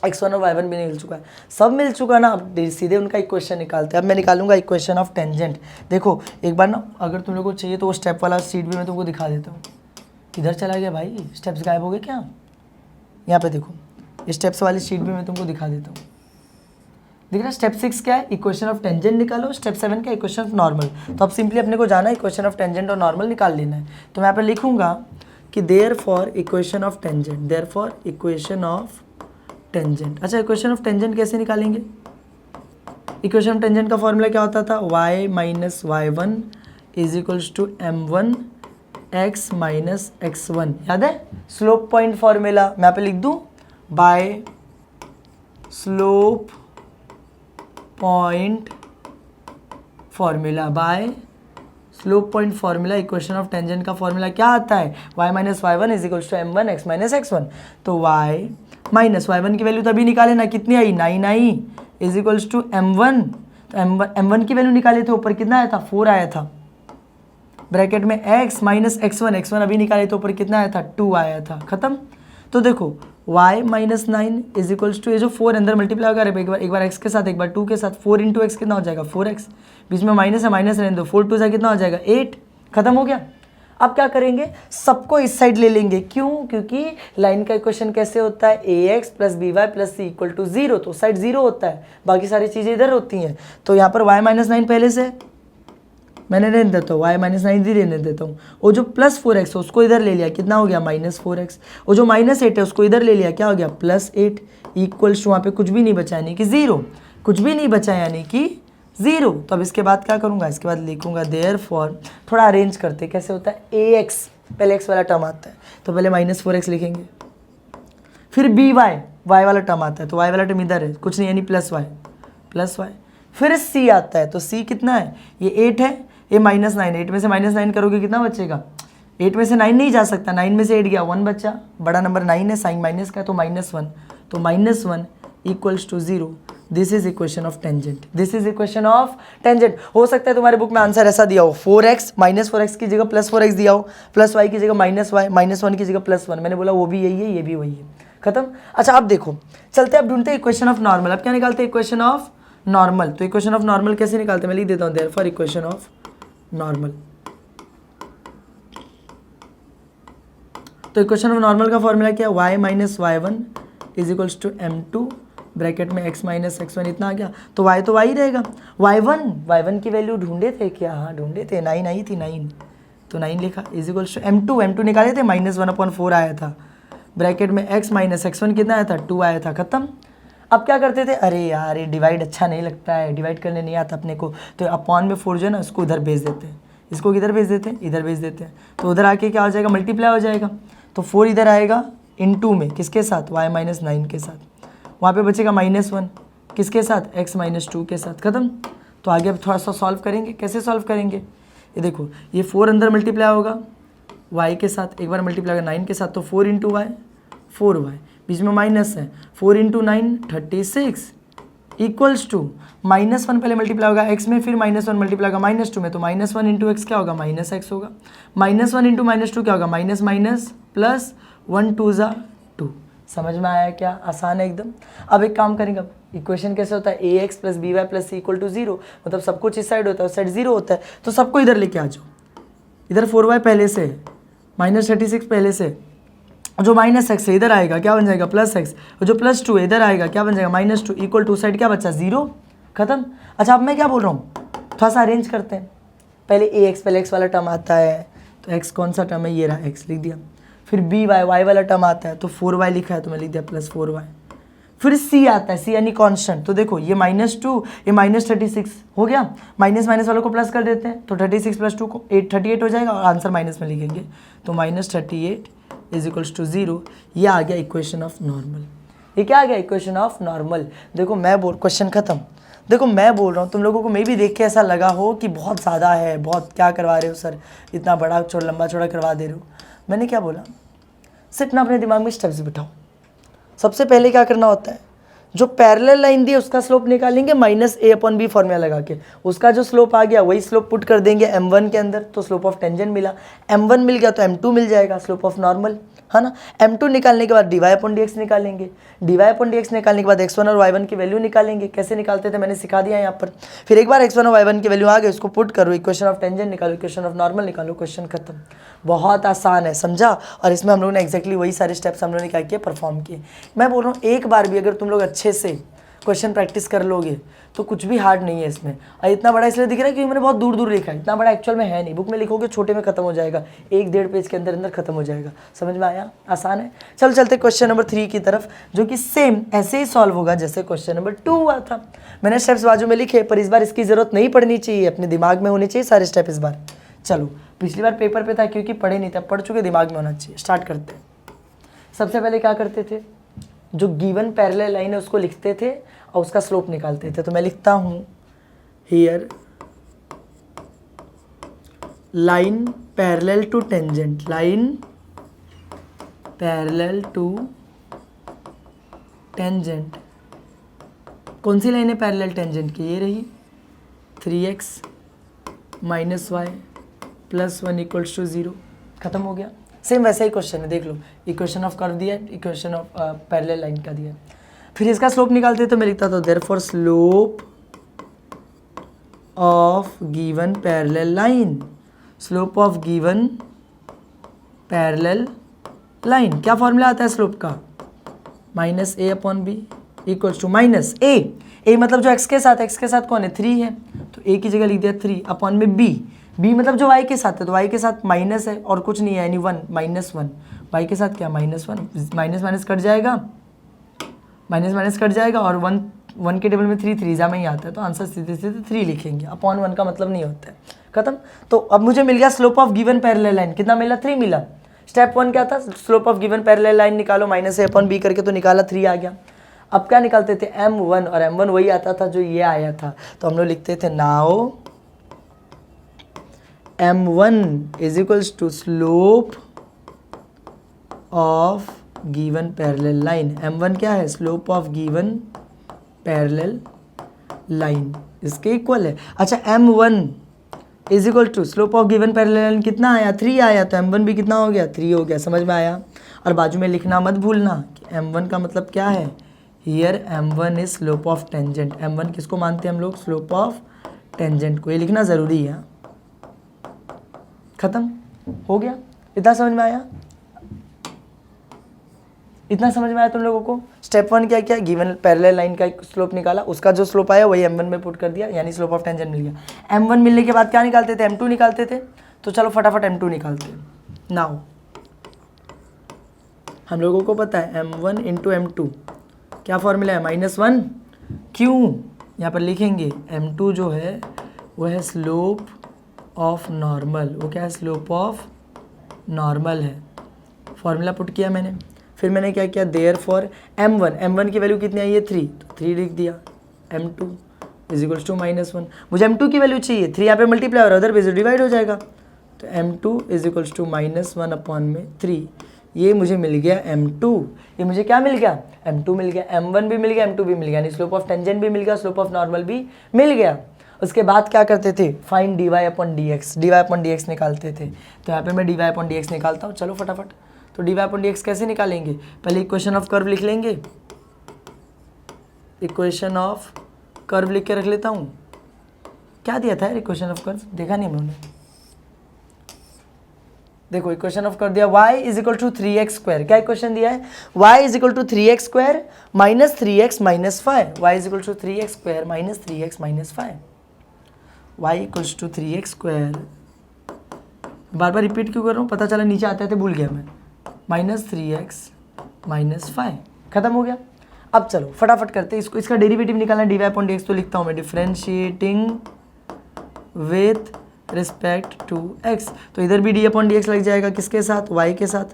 Speaker 1: x1 और y1 भी मिल चुका है, सब मिल चुका ना, अब सीधे उनका इक्वेशन निकालते हैं। अब मैं निकालूंगा इक्वेशन ऑफ टेंजेंट। देखो एक बार ना अगर तुम लोग को चाहिए तो वो स्टेप वाला शीट भी मैं तुमको दिखा देता हूँ, किधर चला गया भाई, स्टेप्स गायब हो गए क्या, यहाँ पे देखो स्टेप्स वाली शीट भी मैं तुमको दिखा देता हूँ, दिख रहा है। स्टेप 6 क्या है, इक्वेशन ऑफ टेंजेंट निकालो, स्टेप 7 क्या इक्वेशन ऑफ नॉर्मल, तो अब सिंपली अपने को जाना है इक्वेशन ऑफ टेंजेंट और नॉर्मल निकाल लेना है। तो मैं यहाँ पे लिखूंगा कि therefore equation of tangent, therefore equation of tangent. अच्छा इक्वेशन ऑफ टेंजेंट कैसे निकालेंगे, इक्वेशन ऑफ टेंजेंट का फॉर्मूला क्या होता था, y minus y1 is equals to m1 x minus x1, याद है स्लोप पॉइंट फॉर्मूला, मैं यहाँ पे लिख दूँ by slope point formula, by slope point formula equation of tangent का फॉर्मूला क्या आता है, y minus y1 is equals to m1 x minus x1, तो y माइनस y1 की वैल्यू तभी निकाले ना, कितनी आई 9 आई, इज इक्वल्स टू m1, तो m1 की वैल्यू निकाले थे, ऊपर कितना आया था 4 आया था, ब्रैकेट में x माइनस x1 अभी निकाले तो ऊपर कितना आया था 2 आया था, खत्म। तो देखो y minus 9 is equals to ये जो 4 अंदर मल्टीप्लाई कर रहे हैं, एक बार x के साथ एक बार 2 के साथ, 4 इंटू एक्स कितना हो जाएगा 4x, बीच में माइनस है माइनस रहने दो, 4 2 से कितना हो जाएगा 8, खत्म हो गया। अब क्या करेंगे, सबको इस साइड ले लेंगे, क्यों, क्योंकि लाइन का इक्वेशन कैसे होता है ax plus by plus c equal to 0, तो साइड 0 होता है, बाकी सारी चीज़ें इधर होती हैं। तो यहाँ पर y माइनस 9 पहले से मैंने रहने देता हूँ, y माइनस 9 रहने देता हूँ, वो जो प्लस 4x है उसको इधर ले लिया, कितना हो गया माइनस 4x, वो जो माइनस 8 है उसको इधर ले लिया, क्या हो गया प्लस 8, इक्वल्स टू वहाँ पे कुछ भी नहीं बचा यानी कि 0, कुछ भी नहीं बचा यानी कि 0। तो अब इसके बाद क्या करूँगा, इसके बाद लिखूँगा देयर फॉर, थोड़ा अरेंज करते कैसे होता है, ax पहले x वाला टर्म आता है तो पहले माइनस 4x लिखेंगे, फिर by y वाला टर्म आता है तो y वाला टर्म इधर है कुछ नहीं यानी प्लस y, फिर सी आता है, तो सी कितना है, ये 8 है, ये -9, 8 में से -9 करोगे कितना बचेगा, 8 में से 9 नहीं जा सकता, 9 में से 8 गया, 1 बचा, बड़ा नंबर 9 है, साइन माइनस का है तो -1, तो -1 equals to 0। This is equation of tangent, this is equation of tangent. हो सकता है तुम्हारे बुक में आंसर ऐसा दिया हो, 4x -4x की जगह +4x दिया हो, +y की जगह -y, -1 की जगह +1। मैंने बोला वो भी यही है, ये भी वही है, खत्म। अच्छा अब देखो, चलते अब ढूंढते इक्वेशन ऑफ नॉर्मल। अब क्या निकालते हैं, इक्वेशन ऑफ नॉर्मल। तो इक्वेशन ऑफ नॉर्मल कैसे निकालते हैं, मैं लिख देता हूँ, देयरफॉर इक्वेशन ऑफ नॉर्मल। तो इक्वेशन ऑफ नॉर्मल का फॉर्मूला क्या है, y - y1 is equals to m2 bracket में x - x1 इतना आ गया, तो y तो y रहेगा। y1 की वैल्यू ढूंढे थे क्या, हाँ ढूंढे थे, 9 आई थी, 9, तो 9 लिखा इज इक्वल्स टू m2 निकाले थे, -1/4 आया था, ब्रैकेट में x - x1 कितना आया था, 2 आया था, खत्म। अब क्या करते थे, अरे यार ये डिवाइड अच्छा नहीं लगता है, डिवाइड करने नहीं आता अपने को, तो अपॉन में 4 जो है ना उसको उधर भेज देते हैं, इसको किधर भेज देते हैं, इधर भेज देते हैं, तो उधर आके क्या हो जाएगा, मल्टीप्लाई हो जाएगा, तो 4 इधर आएगा इन 2 में, किसके साथ, y - 9 के साथ, वहाँ पे बचेगा -1 किसके साथ, x - 2 के साथ, खत्म। तो आगे अब थोड़ा सा सॉल्व करेंगे, कैसे सॉल्व करेंगे, ये देखो, ये 4 अंदर मल्टीप्लाई होगा y के साथ, एक बार मल्टीप्लाई होगा 9 के साथ, तो 4 × y 4y, बीच में माइनस है, 4 × 9 36 इक्वल्स टू -1 पहले मल्टीप्लाई होगा x में, फिर -1 मल्टीप्लाई होगा -2 में, तो -1 × x क्या होगा, -x होगा, -1 × -2 क्या होगा, माइनस प्लस 1 2 ज़ा 2। समझ में आया क्या, आसान है एकदम। अब एक काम करेंगे, अब इक्वेशन कैसे होता है, ax + by + c = 0, मतलब सब कुछ इस साइड होता है, उस साइड 0 होता है, तो सबको इधर लेके आ जाओ, इधर 4y पहले से, -36 पहले से, जो -x है इधर आएगा, क्या बन जाएगा, +x, जो +2 है इधर आएगा, क्या बन जाएगा, -2 इक्वल टू साइड क्या बचा, 0, खत्म। अच्छा अब मैं क्या बोल रहा हूँ, थोड़ा सा अरेंज करते हैं, पहले ax पहले x वाला टर्म आता है, तो x कौन सा टर्म है, ये रहा, x लिख दिया, फिर by y वाला टर्म आता है, तो 4y लिखा है तो मैं लिख दिया +4y, फिर c आता है, c यानी कांस्टेंट, तो देखो ये -2 ये -36 हो गया, माइनस वालों को प्लस कर देते हैं, तो 36 + 2 को 38 हो जाएगा, और आंसर माइनस में लिखेंगे, तो -38 इज इक्वल्स टू 0। ये आ गया इक्वेशन ऑफ नॉर्मल। ये क्या आ गया, इक्वेशन ऑफ नॉर्मल। देखो मैं क्वेश्चन खत्म। देखो मैं बोल रहा हूँ, तुम लोगों को मे भी देख के ऐसा लगा हो कि बहुत ज़्यादा है, बहुत क्या करवा रहे हो सर, इतना बड़ा लंबा चौड़ा करवा दे रहे हो। मैंने क्या बोला, सिर्फ ना अपने दिमाग में स्टेप्स बिठाओ। सबसे पहले क्या करना होता है, जो पैरेलल लाइन दी है उसका स्लोप निकालेंगे -a/b फॉर्मूला लगा के, उसका जो स्लोप आ गया वही स्लोप पुट कर देंगे m1 के अंदर, तो स्लोप ऑफ टेंजेंट मिला, m1 मिल गया तो m2 मिल जाएगा, स्लोप ऑफ नॉर्मल, है ना। m2 निकालने के बाद dy/dx निकालेंगे, dy/dx निकालने के बाद x1 और y1 की वैल्यू निकालेंगे, कैसे निकालते थे मैंने सिखा दिया यहाँ पर। फिर एक बार x1 और y1 की वैल्यू आ गई, उसको पुट करो, इक्वेशन ऑफ टेंजेंट निकालो, इक्वेशन ऑफ नॉर्मल निकालो, क्वेश्चन खत्म। बहुत आसान है, समझा। और इसमें हम लोगों ने एक्जैक्टली वही सारे स्टेप्स हम लोगों ने क्या किए, परफॉर्म किए। मैं बोल रहा हूँ एक बार भी अगर तुम लोग अच्छे से क्वेश्चन प्रैक्टिस कर लोगे तो कुछ भी हार्ड नहीं है इसमें। और इतना बड़ा इसलिए दिख रहा है क्योंकि मैंने बहुत दूर दूर लिखा है, इतना बड़ा एक्चुअल में है नहीं। बुक में लिखोगे छोटे में खत्म हो जाएगा, 1-1.5 पेज के अंदर अंदर खत्म हो जाएगा। समझ में आया, आसान है। चल चलते क्वेश्चन नंबर 3 की तरफ, जो कि सेम ऐसे ही सॉल्व होगा जैसे क्वेश्चन नंबर 2 हुआ था। मैंने स्टेप्स बाजू में लिखे, पर इस बार इसकी जरूरत नहीं पड़नी चाहिए, अपने दिमाग में होने चाहिए सारे स्टेप इस बार। चलो, पिछली बार पेपर पे था क्योंकि पढ़े नहीं था, पढ़ चुके, दिमाग में होना चाहिए। स्टार्ट करते हैं। सबसे पहले क्या करते थे, जो गिवन पैरेलल लाइन है उसको लिखते थे और उसका स्लोप निकालते थे। तो मैं लिखता हूँ here line parallel to tangent, line parallel to tangent. कौन सी लाइन है पैरेलल टेंजेंट की, ये रही 3x - y + 1 = 0। खत्म हो गया। सेम वैसा ही क्वेश्चन है, देख लो, इक्वेशन ऑफ कर्व दिया है, इक्वेशन ऑफ पैरेलल लाइन का दिया है। फिर इसका स्लोप निकालते तो मैं लिखता था therefore slope of given parallel line, slope of given parallel line. क्या फॉर्मूला आता है स्लोप का, -a/b = -a। a मतलब जो x के साथ कौन है, 3 है, तो a की जगह लिख दिया 3 अपॉन में b। b मतलब जो y के साथ है, तो y के साथ माइनस है और कुछ नहीं है, यानी 1 -1। y के साथ क्या, -1, माइनस कट जाएगा, माइनस कट जाएगा, और 1 के टेबल में 3 3 में ही आता है, तो आंसर सीधे 3 लिखेंगे। अपॉन 1 का मतलब नहीं होता है। खत्म। तो अब मुझे मिल गया slope of given parallel line, कितना मिला, 3 मिला। स्टेप 1 क्या था, slope of given parallel line निकालो, -a/b करके, तो निकाला 3 आ गया। अब क्या निकालते थे m1, और m1 वही आता था जो ये आया था, तो हम लोग लिखते थे now m1 is equals to slope of given parallel line. m1 क्या है? Slope of given parallel line, इसके इक्वल है। अच्छा m1 is equal to slope of given parallel line कितना आया? 3 आया, तो m1 भी कितना हो गया? 3 हो गया। समझ में आया? और बाजू में लिखना मत भूलना कि m1 का मतलब क्या है। Here m1 is slope of tangent. m1 किसको मानते हैं हम लोग? स्लोप ऑफ टेंजेंट को। ये लिखना ज़रूरी है। खत्म हो गया? इतना समझ में आया? इतना समझ में आया तुम लोगों को? स्टेप 1 क्या किया? गिवन पैरेलल लाइन का एक स्लोप निकाला, उसका जो स्लोप आया वही m1 में पुट कर दिया, यानी स्लोप ऑफ टेंजेंट मिल गया। m1 मिलने के बाद क्या निकालते थे? m2 निकालते थे। तो चलो फटाफट m2 निकालते हैं। नाउ हम लोगों को पता है m1 इंटू m2 क्या फॉर्मूला है? -1। क्यों? यहाँ पर लिखेंगे m2 जो है वो है स्लोप ऑफ नॉर्मल। वो क्या है? स्लोप ऑफ नॉर्मल है। फॉर्मूला पुट किया मैंने। फिर मैंने क्या किया? देयर फॉर m1 की वैल्यू कितनी आई है? 3, तो 3 लिख दिया। m2 is equals to -1। मुझे m2 की वैल्यू चाहिए, 3 यहाँ पे मल्टीप्लाई हो रहा है, उधर पे डिवाइड हो जाएगा, तो m2 is equals to -1 upon में 3। ये मुझे मिल गया m2। ये मुझे क्या मिल गया? m2 मिल गया। m1 भी मिल गया, m2 भी मिल गया, यानी स्लोप ऑफ टेंजेंट भी मिल गया, स्लोप ऑफ नॉर्मल भी मिल गया। उसके बाद क्या करते थे? फाइंड dy अपॉन dx निकालते थे। तो यहाँ पे मैं dy अपॉन dx निकालता हूँ। चलो फटाफट। तो dy अपॉन dx कैसे निकालेंगे? पहले इक्वेशन ऑफ कर्व लिख लेंगे। इक्वेशन ऑफ कर्व लिख के रख लेता हूँ। क्या दिया था यार इक्वेशन ऑफ कर्व? देखा नहीं हमने। देखो इक्वेशन ऑफ कर दिया y is equal to 3x²। क्या इक्वेशन दिया है? y is equal to 3x² minus 3x minus 5। y is equal to 3x² minus 3x minus 5। y equals to 3x²। बार बार रिपीट क्यों कर रहा हूँ? पता चला नीचे आते आते भूल गया मैं। Minus 3x minus 5। खत्म हो गया। अब चलो फटाफट करते हैं इसको। इसका डेरिवेटिव निकालना है dy अपॉन dx। तो लिखता हूँ मैं differentiating with respect to x। तो इधर भी डी अपॉन डी एक्स लग जाएगा, किसके साथ? y के साथ।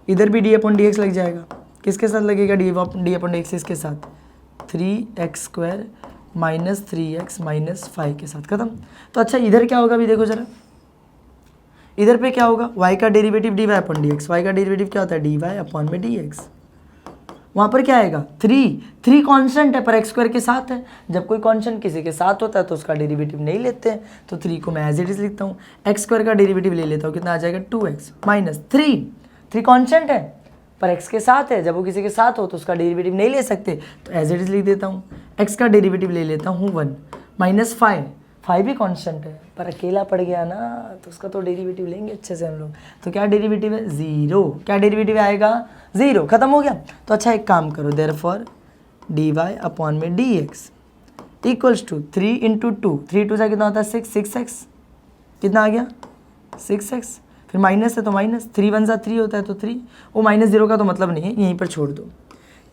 Speaker 1: इधर भी डी अपॉन डी एक्स लग जाएगा, किसके साथ लगेगा? डी अपॉन डी एक्स इसके साथ, 3x² माइनस 3x माइनस 5 के साथ। खत्म। तो अच्छा इधर क्या होगा अभी देखो जरा। इधर पे क्या होगा? y का derivative dy upon D x. y का डेरिवेटिव क्या होता है? dy अपॉन में डी एक्स। वहाँ पर क्या आएगा? 3 कांस्टेंट है पर x² के साथ है। जब कोई कांस्टेंट किसी के साथ होता है तो उसका डेरिवेटिव नहीं लेते हैं, तो 3 को मैं एज इट इज लिखता हूँ। x² का डेरिवेटिव ले लेता हूँ, कितना आ जाएगा? 2x माइनस 3 कांस्टेंट है पर x के साथ है, जब वो किसी के साथ हो तो उसका डेरिवेटिव नहीं ले सकते, तो एज इट इज लिख देता हूँ। x का डेरिवेटिव ले लेता हूँ 1 माइनस 5 भी कांस्टेंट है पर अकेला पड़ गया ना, तो उसका तो डेरिवेटिव लेंगे अच्छे से हम लोग। तो क्या डेरिवेटिव है? 0। क्या डेरिवेटिव आएगा? 0। खत्म हो गया। तो अच्छा एक काम करो, देयरफॉर dy अपॉन में dx इक्वल्स टू 3 इंटू 2। 3 2 से कितना होता है? 6x। कितना आ गया? 6x। फिर माइनस है तो माइनस, 3 1 सा 3 होता है तो 3। वो -0 का तो मतलब नहीं है, यहीं पर छोड़ दो।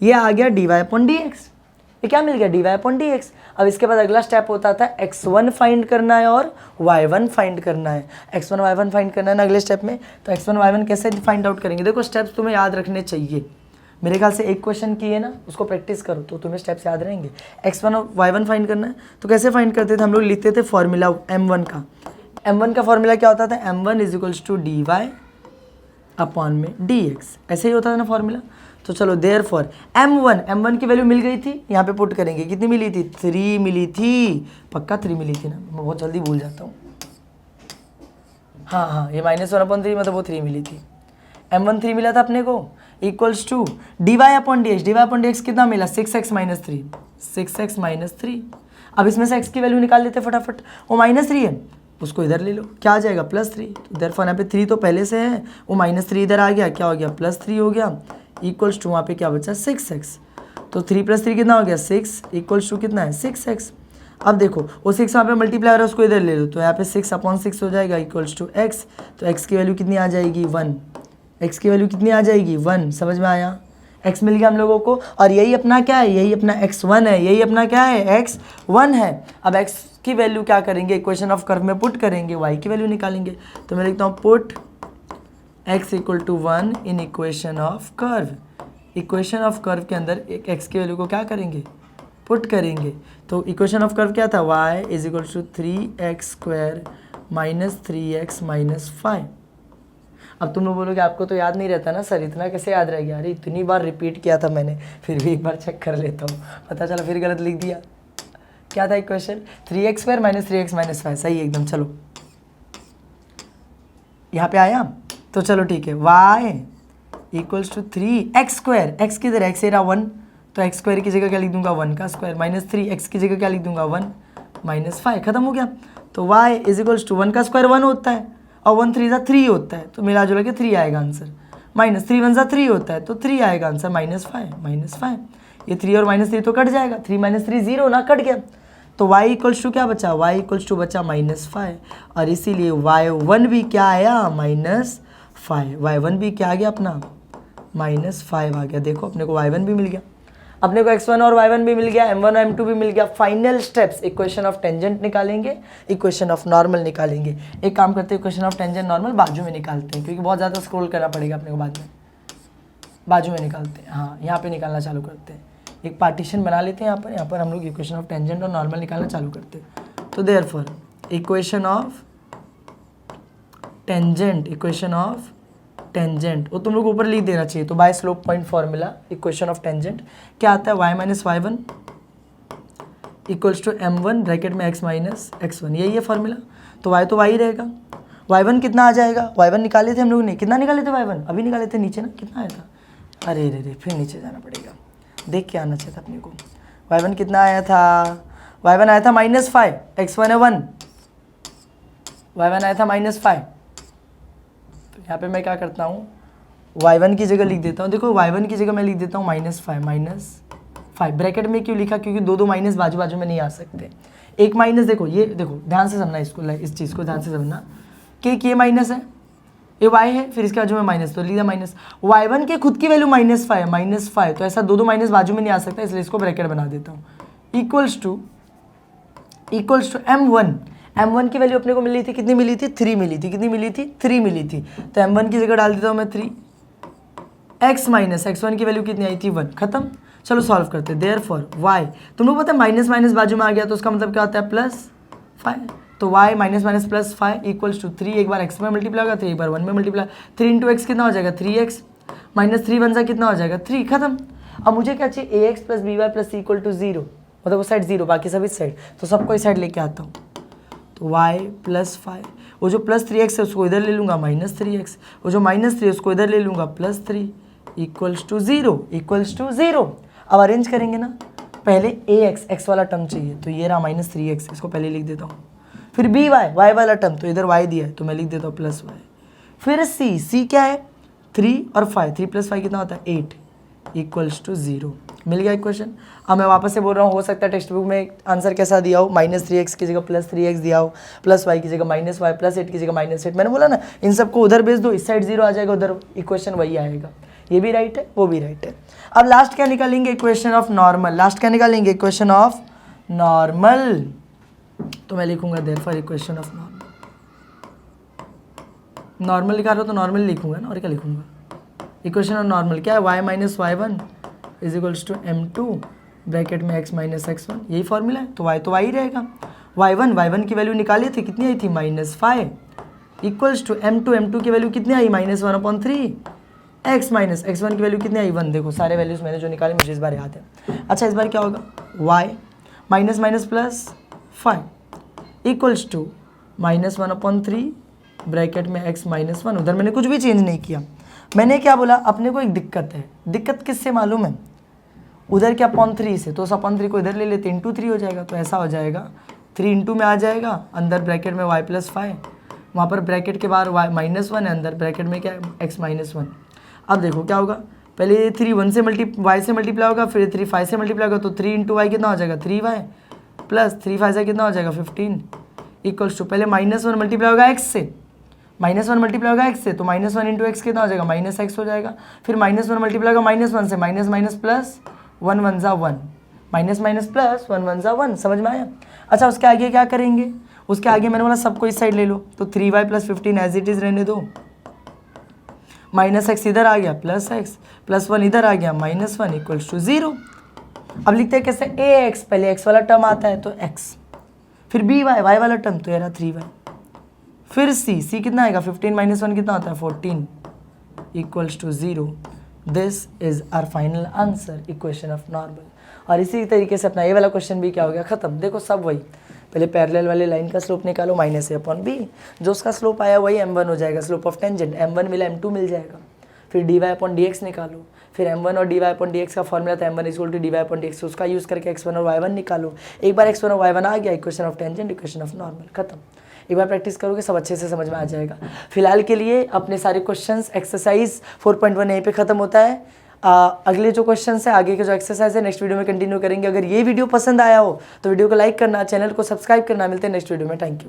Speaker 1: ये आ गया dy अपॉन dx। ये क्या मिल गया? dy upon dx। अब इसके बाद अगला स्टेप होता था x1 फाइंड करना है और y1 फाइंड करना है। x1 y1 फाइंड करना है ना अगले स्टेप में। तो x1 y1 कैसे फाइंड आउट करेंगे? देखो स्टेप्स तुम्हें याद रखने चाहिए। मेरे ख्याल से एक क्वेश्चन किए ना, उसको प्रैक्टिस करो तो तुम्हें स्टेप्स याद रहेंगे। x1 और y1 फाइंड करना है तो कैसे फाइंड करते थे हम लोग? लिखते थे फॉर्मूला m1 का। m1 का फॉर्मूला क्या होता था? m1 is equals to dy upon में dx। ऐसे ही होता था ना फॉर्मूला। तो चलो देयरफॉर m1 की वैल्यू मिल गई थी, यहाँ पे पुट करेंगे। कितनी मिली थी? 3 मिली थी। पक्का 3 मिली थी ना, मैं बहुत जल्दी भूल जाता हूँ। हाँ ये -1/3 मतलब वो 3 मिली थी। m1 3 मिला था अपने को, equals to dy upon dx कितना मिला? 6x minus 3। 6x minus 3। अब इसमें से x की वैल्यू निकाल लेते फटाफट। वो -3 है, उसको इधर ले लो, क्या आ जाएगा? +3। तो देयरफॉर यहाँ पे 3 तो पहले से है, वो -3 इधर आ गया, क्या हो गया? +3 हो गया, इक्वल्स टू वहाँ पे क्या बचा? 6x। तो 3 + 3 कितना हो गया? 6 इक्वल्स टू कितना है? 6x। अब देखो वो 6 वहाँ पे मल्टीप्लाई हो रहा है, उसको इधर ले लो, तो यहाँ पे 6 अपॉन 6 हो जाएगा इक्वल्स टू x। तो x की वैल्यू कितनी आ जाएगी? 1। x की वैल्यू कितनी आ जाएगी? 1। समझ में आया? x मिल गया हम लोगों को, और यही अपना क्या है? यही अपना x1 है, यही अपना क्या है? x1 है। अब x की वैल्यू क्या करेंगे? इक्वेशन ऑफ कर्व में पुट करेंगे, y की वैल्यू निकालेंगे। तो मैं लिखता हूँ put x equal to 1 in equation of curve. Equation of curve के अंदर एक एक्स की वैल्यू को क्या करेंगे, पुट करेंगे। तो इक्वेशन ऑफ कर्व क्या था, y is equal to 3x² minus 3x minus 5। अब तुम लोग बोलोगे आपको तो याद नहीं रहता ना सर, इतना कैसे याद रह गया? अरे इतनी बार रिपीट किया था मैंने, फिर भी एक बार चेक कर लेता हूँ, पता चला फिर गलत लिख दिया। क्या था equation, 3x² minus 3x minus 5, सही एकदम। चलो यहाँ पे आया, तो चलो ठीक है, y equals to 3x², x किधर, x एरा 1, तो x² की जगह क्या लिख दूंगा 1 का स्क्वायर, माइनस 3x की जगह क्या लिख दूंगा 1 माइनस 5, खत्म हो गया। तो y इज इक्वल्स टू 1 का स्क्वायर 1 होता है और 1 3 3 होता है, तो मिला जुला के 3 आएगा आंसर, माइनस 3 1 3 होता है तो 3 आएगा आंसर, माइनस 5। ये 3 और माइनस 3 तो कट जाएगा, 3 माइनस 3 0 ना, कट गया। तो y इक्वल्स टू क्या बचा, y इक्वल्स टू बचा -5, और इसीलिए y1 भी क्या आया -5, y1 भी क्या आ गया अपना -5 आ गया। देखो अपने को y1 भी मिल गया, अपने को x1 और y1 भी मिल गया, m1 और m2 भी मिल गया। Final steps, equation of tangent निकालेंगे, इक्वेशन ऑफ नॉर्मल निकालेंगे। एक काम करते हैं, इक्वेशन ऑफ टेंजेंट नॉर्मल बाजू में निकालते हैं, क्योंकि बहुत ज़्यादा स्क्रॉल करना पड़ेगा अपने को बाद में। बाजू में निकालते हैं, हाँ यहाँ पे निकालना चालू करते हैं। एक पार्टीशन बना लेते हैं यहाँ पर हम लोग इक्वेशन ऑफ टेंजेंट और नॉर्मल निकालना चालू करते हैं। तो therefore equation of tangent, equation of tangent वो तुम लोग ऊपर लिख देना चाहिए। तो by slope point formula equation of tangent क्या आता है, y minus y1 equals to m1 bracket में x माइनस x1, यही है फॉर्मूला। तो y तो y रहेगा, y1 कितना आ जाएगा, y1 निकाले थे हम लोग ने, कितना निकाले थे y1, अभी निकाले थे नीचे ना, कितना आया था, अरे रे फिर नीचे जाना पड़ेगा, देख के आना चाहिए था अपने को। y1 कितना आया था, y1 आया था -5, x1 है 1, y1 आया था -5। तो यहाँ पे मैं क्या करता हूँ, y1 की जगह लिख देता हूँ, देखो y1 की जगह मैं लिख देता हूँ -5 ब्रैकेट में क्यों लिखा, क्योंकि दो माइनस बाजू बाजू में नहीं आ सकते। एक माइनस देखो, ये देखो ध्यान से समझना इसको, इस चीज़ को ध्यान से समझना कि ये माइनस है, ये y है, फिर इसके बाजू में माइनस, तो लिख दिया माइनस। y1 के खुद की वैल्यू -5 है, -5, तो ऐसा दो माइनस बाजू में नहीं आ सकता, इसलिए इसको ब्रैकेट बना देता हूँ। इक्वल्स टू m1 की वैल्यू अपने को मिली थी, कितनी मिली थी, 3 मिली थी, कितनी मिली थी, 3 मिली थी। तो m1 की जगह डाल देता हूँ मैं 3, x माइनस x1 की वैल्यू कितनी आई थी 1, खत्म। चलो सॉल्व करते हैं। देयरफॉर y, तुम लोग पता है माइनस माइनस बाजू में आ गया तो उसका मतलब क्या होता है +5, तो y minus minus +5 equals to 3, एक बार x में मल्टीप्लाई होगा, 3 एक बार 1 में मल्टीप्लाई, 3 इंटू एक्स कितना हो जाएगा 3x, माइनस 3 1 सा कितना हो जाएगा 3, खत्म। अब मुझे क्या चाहिए, ax + by + c = 0, मतलब वो साइड 0, बाकी सब इस साइड, तो सबको इस साइड लेके आता हूँ। तो y +5, वो जो +3x है उसको इधर ले लूँगा -3x, वो जो -3 है उसको इधर ले लूँगा +3 इक्वल्स टू 0। अब अरेंज करेंगे ना, पहले x वाला टर्म चाहिए, तो ये रहा -3x, इसको पहले लिख देता हूँ। फिर by y वाला टर्म, तो इधर y दिया है तो मैं लिख देता हूँ +y। फिर c क्या है 3 और 5, 3 + 5 कितना होता है 8 इक्वल्स टू 0। मिल गया इक्वेशन। अब मैं वापस से बोल रहा हूँ, हो सकता है टेक्स्ट बुक में आंसर कैसा दिया हो, -3x की जगह +3x दिया हो, +y की जगह -y, +8 की जगह -8। मैंने बोला ना इन सबको उधर भेज दो, इस साइड 0 आ जाएगा, उधर इक्वेशन वही आएगा। ये भी राइट है, वो भी राइट है। अब लास्ट क्या निकालेंगे, इक्वेशन ऑफ नॉर्मल। लास्ट क्या निकालेंगे, इक्वेशन ऑफ नॉर्मल। तो मैं लिखूंगा देयरफॉर इक्वेशन ऑफ नॉर्मल लिखा रहा हो तो नॉर्मल लिखूंगा ना, और क्या लिखूंगा। इक्वेशन ऑफ नॉर्मल क्या है, y minus y1 is equals to m2 bracket में x माइनस x1, यही फॉर्मूला है। तो y ही रहेगा। y1 की वैल्यू निकाली थी, कितनी आई थी -5 इक्वल्स टू m2 की वैल्यू कितनी आई -1/3, x माइनस x1 की वैल्यू कितनी आई 1। देखो सारे वैल्यूज मैंने जो निकाले मुझे इस बार याद है। अच्छा इस बार क्या होगा, y minus plus 5 equals to -1/3 bracket में x माइनस 1। उधर मैंने कुछ भी चेंज नहीं किया। मैंने क्या बोला, अपने को एक दिक्कत है। दिक्कत किससे मालूम है, उधर क्या 0.3 से, तो उस 0.3 को इधर ले लेते, इंटू 3 हो जाएगा। तो ऐसा हो जाएगा 3 इंटू में आ जाएगा, अंदर ब्रैकेट में y + 5, वहाँ पर ब्रैकेट के बाहर y -1 है, अंदर ब्रैकेट में क्या है x -1। अब देखो क्या होगा, पहले 3 1 से y से मल्टीप्लाई होगा, फिर 3 5 से मल्टीप्लाई होगा, तो 3 इंटू y कितना हो जाएगा 3y प्लस 3 5 से कितना हो जाएगा 15 इक्वल्स टू, पहले -1 मल्टीप्लाई होगा x से, -1 मल्टीप्लाई होगा x से, तो -1 इंटू एक्स कितना हो जाएगा -x हो जाएगा। फिर -1 मल्टीप्लाई होगा -1 से, माइनस प्लस 1 1 ज़ा 1, माइनस प्लस 1 1 ज़ा 1, समझ में आया। अच्छा उसके आगे क्या करेंगे, उसके आगे मैंने बोला सबको इस साइड ले लो, तो 3y + 15 एज इट इज़ रहने दो, माइनस एक्स इधर आ गया प्लस एक्स, प्लस 1 इधर आ गया -1 इक्वल्स टू 0। अब लिखते हैं कैसे, ए एक्स, पहले एक्स वाला टर्म आता है तो एक्स, फिर बी वाई, वाई वाला टर्म तो ये रहा 3y, फिर सी कितना आएगा 15 - 1 कितना होता है 14 equals to 0। This is our final answer, equation of normal. और इसी तरीके से अपना ये वाला क्वेश्चन भी क्या हो गया, खत्म। देखो सब वही, पहले पैरेलल वाले लाइन का स्लोप निकालो -a/b, जो उसका स्लोप आया वही m1 हो जाएगा, स्लोप ऑफ टेंजेंट, m1 मिला m2 मिल जाएगा। फिर dy/dx निकालो, फिर m1 और dy/dx का फॉर्मूला था m1 = dy/dx, उसका यूज़ करके x1 और y1 निकालो। एक बार x1 और y1 आ गया, equation of tangent, equation of normal, खत्म। एक बार प्रैक्टिस करोगे सब अच्छे से समझ में आ जाएगा। फिलहाल के लिए अपने सारे क्वेश्चंस एक्सरसाइज 4.1 यहीं पे खत्म होता है। अगले जो क्वेश्चंस है, आगे के जो एक्सरसाइज है नेक्स्ट वीडियो में कंटिन्यू करेंगे। अगर ये वीडियो पसंद आया हो तो वीडियो को लाइक करना, चैनल को सब्सक्राइब करना। मिलते हैं नेक्स्ट वीडियो में, थैंक यू।